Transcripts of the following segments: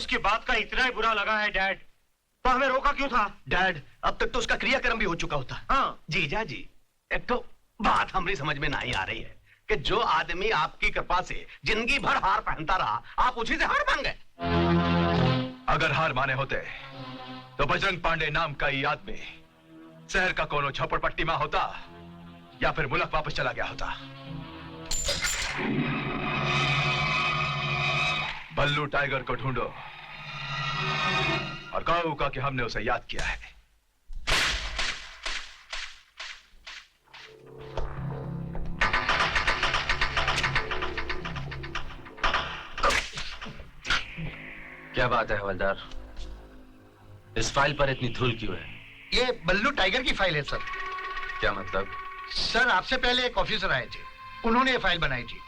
उसकी बात का इतना ही बुरा लगा है डैड, तो हमें रोका क्यों था? डैड, अब तक तो उसका क्रियाक्रम भी हो चुका होता। हाँ जीजा जी, एक तो बात हमारी समझ में नहीं आ रही है कि जो आदमी आपकी कृपा से जिंदगी भर हार पहनता रहा, आप उसी से हार मान गए। अगर हार माने होते तो बजरंग पांडे नाम का ये आदमी शहर का कोनो झोपड़पट्टी में होता या फिर मुल्क वापस चला गया होता। बल्लू टाइगर को ढूंढो और कहो कि हमने उसे याद किया है। क्या बात है हवलदार, इस फाइल पर इतनी धूल क्यों है? ये बल्लू टाइगर की फाइल है सर। क्या मतलब? सर आपसे पहले एक ऑफिसर आए थे, उन्होंने ये फाइल बनाई थी।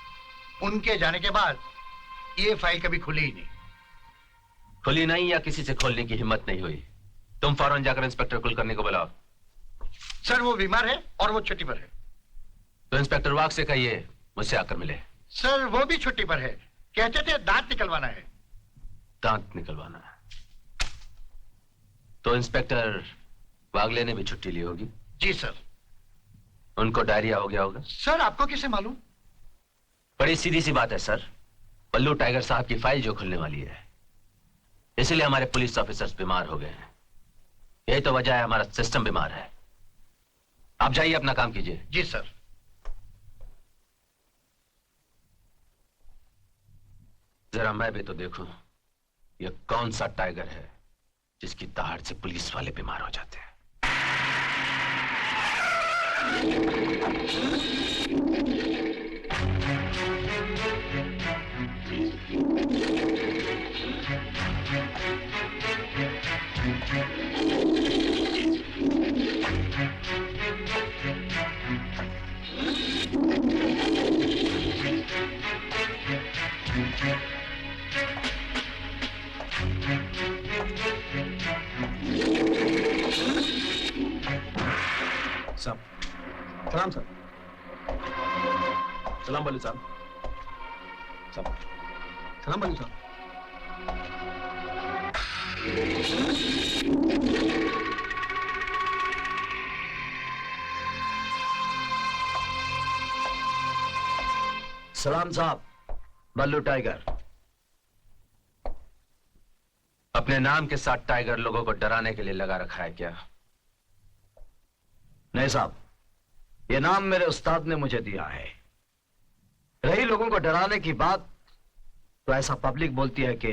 उनके जाने के बाद ये फाइल कभी खुली ही नहीं। खुली नहीं या किसी से खोलने की हिम्मत नहीं हुई? तुम फौरन जाकर इंस्पेक्टर कुलकर्णी को बुलाओ। सर वो बीमार है और वो छुट्टी पर है। तो इंस्पेक्टर वाघ से कहिए मुझसे आकर मिले। सर वो भी छुट्टी पर है, कहते थे दांत निकलवाना है। दांत निकलवाना है? तो इंस्पेक्टर वागले ने भी छुट्टी ली होगी। जी सर। उनको डायरिया हो गया होगा। सर आपको कैसे मालूम? बड़ी सीधी सी बात है सर, बल्लू टाइगर साहब की फाइल जो खुलने वाली है, इसलिए हमारे पुलिस ऑफिसर्स बीमार हो गए हैं। यही तो वजह है, हमारा सिस्टम बीमार है। आप जाइए अपना काम कीजिए। जी सर। जरा मैं भी तो देखूं ये कौन सा टाइगर है जिसकी दहाड़ से पुलिस वाले बीमार हो जाते हैं। साहब, सलाम सर। सलाम बल्लू साहब। सलाम बल्लू साहब। सलाम साहब। बल्लू टाइगर। अपने नाम के साथ टाइगर लोगों को डराने के लिए लगा रखा है क्या? नहीं साहब, ये नाम मेरे उस्ताद ने मुझे दिया है। रही लोगों को डराने की बात, तो ऐसा पब्लिक बोलती है कि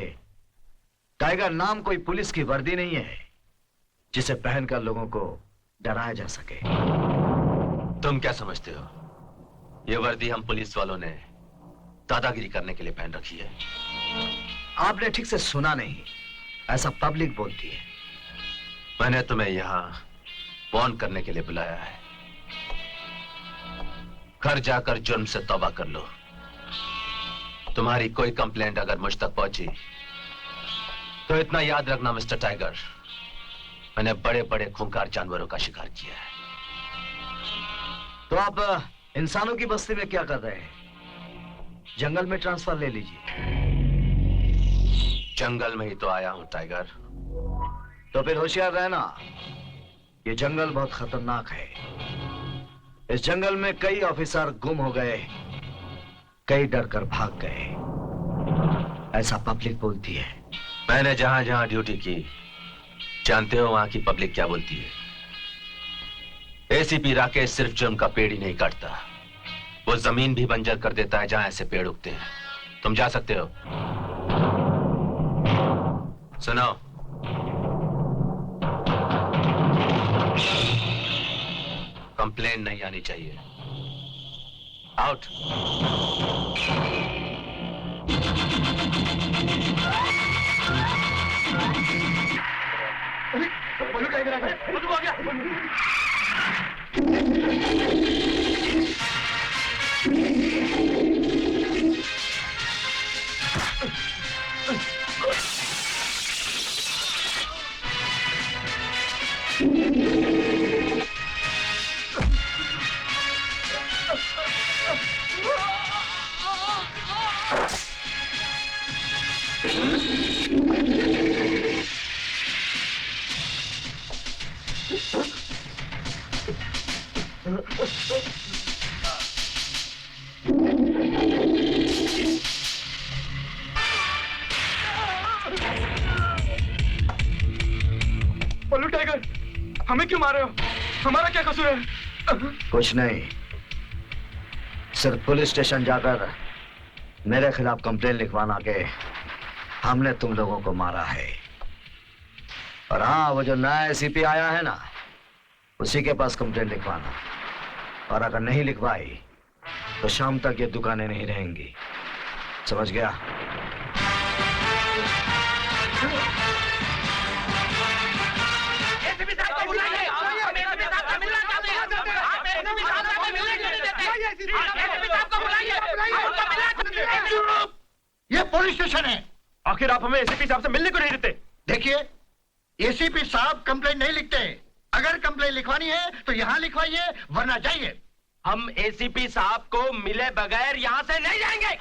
टाइगर नाम कोई पुलिस की वर्दी नहीं है जिसे पहनकर लोगों को डराया जा सके। तुम क्या समझते हो, ये वर्दी हम पुलिस वालों ने दादागिरी करने के लिए पहन रखी है? आपने ठीक से सुना नहीं, ऐसा पब्लिक बोलती है। मैंने तुम्हें यहां वार्न करने के लिए बुलाया है। घर जाकर जुर्म से तौबा कर लो। तुम्हारी कोई कंप्लेंट अगर मुझ तक पहुंची तो इतना याद रखना मिस्टर टाइगर, मैंने बड़े बड़े खूंखार जानवरों का शिकार किया है। तो आप इंसानों की बस्ती में क्या कर रहे हैं? जंगल में ट्रांसफर ले लीजिए। जंगल में ही तो आया हूं टाइगर। तो फिर होशियार रहना, ये जंगल बहुत खतरनाक है। इस जंगल में कई ऑफिसर गुम हो गए, कई डरकर भाग गए, ऐसा पब्लिक बोलती है। मैंने जहां जहां ड्यूटी की, जानते हो वहां की पब्लिक क्या बोलती है? एसीपी राकेश सिर्फ जुर्म का पेड़ ही नहीं काटता, वो जमीन भी बंजर कर देता है जहां ऐसे पेड़ उगते हैं। तुम जा सकते हो। सुनो, कंप्लेन नहीं आनी चाहिए। आउट। बल्लू टाइगर आ गया, बल्लू आ गया। हमें क्यों मार रहे हो? हमारा क्या कसूर है? कुछ नहीं, सिर्फ पुलिस स्टेशन जाकर मेरे खिलाफ कंप्लेन लिखवाना के हमने तुम लोगों को मारा है। और हाँ, वो जो नया एसीपी आया है ना, उसी के पास कंप्लेन लिखवाना। और अगर नहीं लिखवाई तो शाम तक ये दुकानें नहीं रहेंगी, समझ गया? ये पुलिस स्टेशन है। आखिर आप हमें एसीपी साहब से मिलने को नहीं देते? देखिए, एसीपी साहब कंप्लेन नहीं लिखते। अगर कंप्लेन लिखवानी है तो यहाँ लिखवाइए, वरना जाइए। हम एसीपी साहब को मिले बगैर यहाँ से नहीं जाएंगे।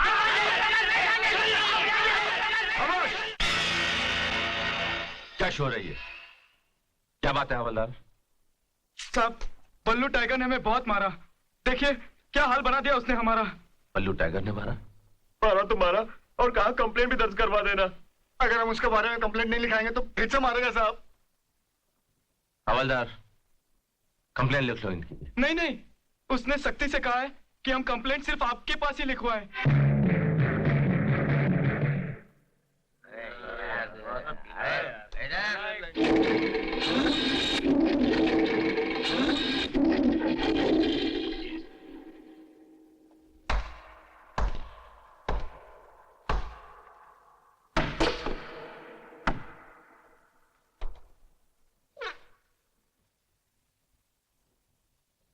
क्या शो रही है? क्या बात है हवलदार? साहब, बल्लू टाइगर ने हमें बहुत मारा। देखिए क्या हाल बना दिया उसने हमारा। पल्लू टाइगर ने मारा? मारा तो मारा, और कहा कंप्लेन भी दर्ज करवा देना। अगर हम उसके बारे में कंप्लेन नहीं लिखाएंगे तो फिर से मारेगा साहब। हवलदार, कंप्लेन लिख लो इनकी। नहीं नहीं, उसने सख्ती से कहा है कि हम कंप्लेंट सिर्फ आपके पास ही लिखवाएं।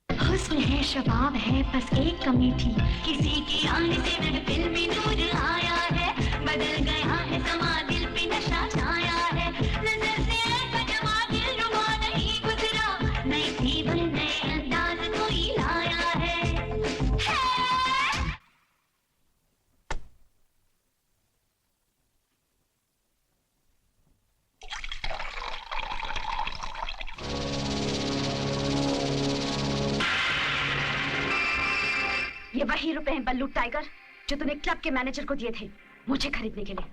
हुस्न है, शबाब है, बस एक कमी थी, किसी की आने से महफिल में नूर आया है, बदल गया है समा, दिल पे नशा छाया है, नजर से ऐसा जमा, दिल रुबा नहीं गुजरा, नए जीवन नए अंदाज कोई लाया है। ये वही रुपए हैं बल्लू टाइगर जो तूने क्लब के मैनेजर को दिए थे मुझे खरीदने के लिए।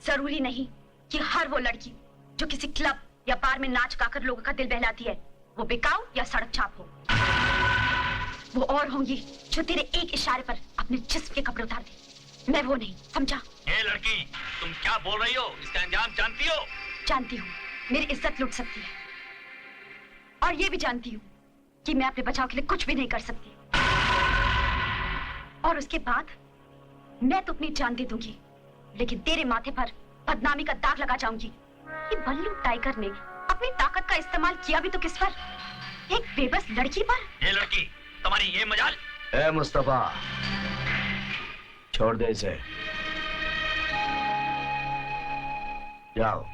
जरूरी नहीं कि हर वो लड़की जो किसी क्लब या बार में नाच गाकर लोगों का दिल बहलाती है वो बिकाऊ या सड़क छाप हो। वो और होंगी जो तेरे एक इशारे पर अपने जिस्म के कपड़े उतार दे। मैं वो नहीं, समझा? ए लड़की, तुम क्या बोल रही हो? इसका अंजाम जानती हो? जानती हूँ मेरी इज्जत लुट सकती है, और ये भी जानती हूँ कि मैं अपने बचाव के लिए कुछ भी नहीं कर सकती। और उसके बाद मैं तो अपनी जान दे दूंगी, लेकिन तेरे माथे पर बदनामी का दाग लगा जाऊंगी कि बल्लू टाइगर ने अपनी ताकत का इस्तेमाल किया भी तो किस पर? एक बेबस लड़की पर। ये लड़की, तुम्हारी ये मजाल? ए मुस्तफा, छोड़ दे इसे, जाओ।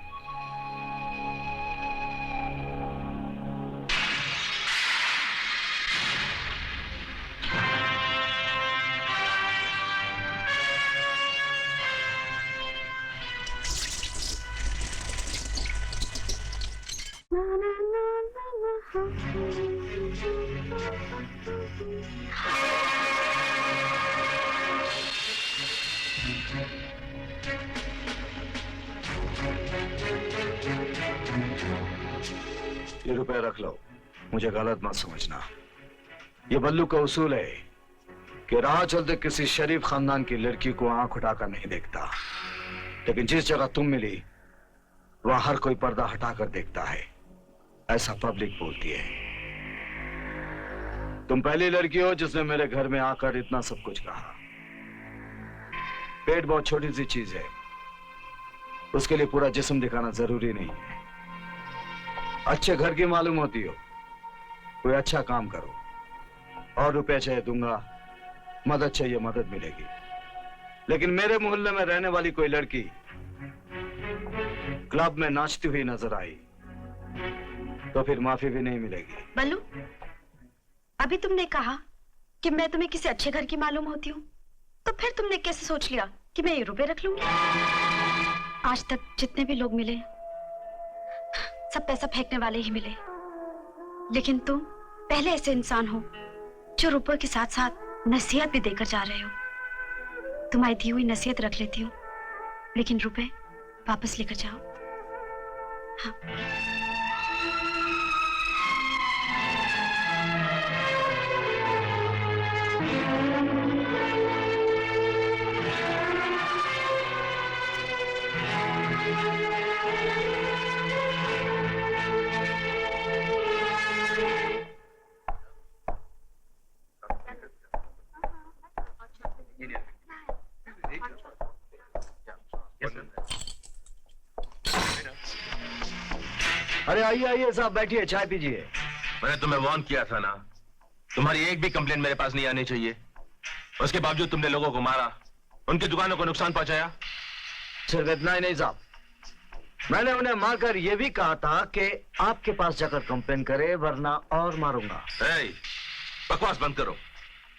ये रुपए रख लो, मुझे गलत मत समझना। ये बल्लू का उसूल है कि राह चलते किसी शरीफ खानदान की लड़की को आंख उठाकर नहीं देखता, लेकिन जिस जगह तुम मिली वहां हर कोई पर्दा हटाकर देखता है, ऐसा पब्लिक बोलती है। तुम पहली लड़की हो जिसने मेरे घर में आकर इतना सब कुछ कहा। पेट बहुत छोटी सी चीज है, उसके लिए पूरा जिस्म दिखाना जरूरी नहीं है। अच्छे घर की मालूम होती हो, कोई अच्छा काम करो, और रुपए चाहिए दूंगा, मदद चाहिए मदद मिलेगी। लेकिन मेरे मोहल्ले में रहने वाली कोई लड़की क्लब में नाचती हुई नजर आई तो फिर माफी भी नहीं मिलेगी। बल्लू, अभी तुमने कहा कि मैं तुम्हें किसी अच्छे घर की मालूम होती हूँ, तो फिर तुमने कैसे सोच लिया कि मैं ये रुपए रख लूंगी? आज तक जितने भी लोग मिले सब पैसा फेंकने वाले ही मिले, लेकिन तुम पहले ऐसे इंसान हो जो रुपयों के साथ साथ नसीहत भी देकर जा रहे हो। तुम्हारी दी हुई नसीहत रख लेती हूँ, लेकिन रुपए वापस लेकर जाओ। हाँ। अरे आइए आइए साहब, बैठिए, चाय पीजिए। मैंने तुम्हें वार्न किया था ना, तुम्हारी एक भी कंप्लेन मेरे पास नहीं आनी चाहिए। उसके बावजूद तुमने लोगों को मारा, उनकी दुकानों को नुकसान पहुंचाया। सिर्फ इतना ही नहीं साहब, मैंने उन्हें मारकर यह भी कहा था कि आपके पास जाकर कंप्लेन करे, वरना और मारूंगा। बकवास बंद करो।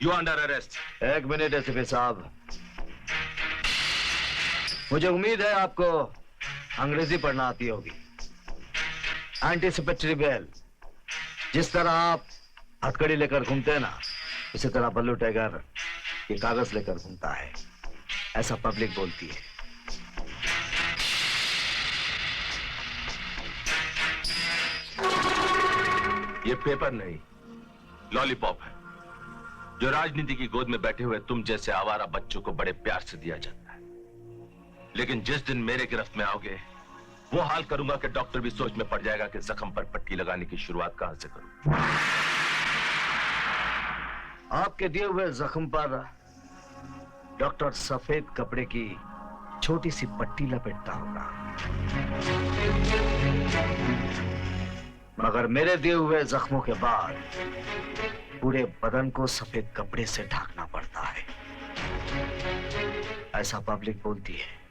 You under arrest. एक मिनट एसपी साहब, मुझे उम्मीद है आपको अंग्रेजी पढ़ना आती होगी। एंटीसिपेटरी बेल, जिस तरह आप हथकड़ी लेकर घूमते हैं ना, उसी तरह बल्लू टाइगर ये कागज लेकर घूमता है, ऐसा पब्लिक बोलती है। ये पेपर नहीं, लॉलीपॉप है, जो राजनीति की गोद में बैठे हुए तुम जैसे आवारा बच्चों को बड़े प्यार से दिया जाता है। लेकिन जिस दिन मेरे गिरफ्त में आओगे, वो हाल करूंगा कि डॉक्टर भी सोच में पड़ जाएगा कि जख्म पर पट्टी लगाने की शुरुआत कहां से करूं। आपके दिए हुए जख्म पर डॉक्टर सफेद कपड़े की छोटी सी पट्टी लपेटता होगा, मगर मेरे दिए हुए जख्मों के बाद पूरे बदन को सफेद कपड़े से ढकना पड़ता है, ऐसा पब्लिक बोलती है।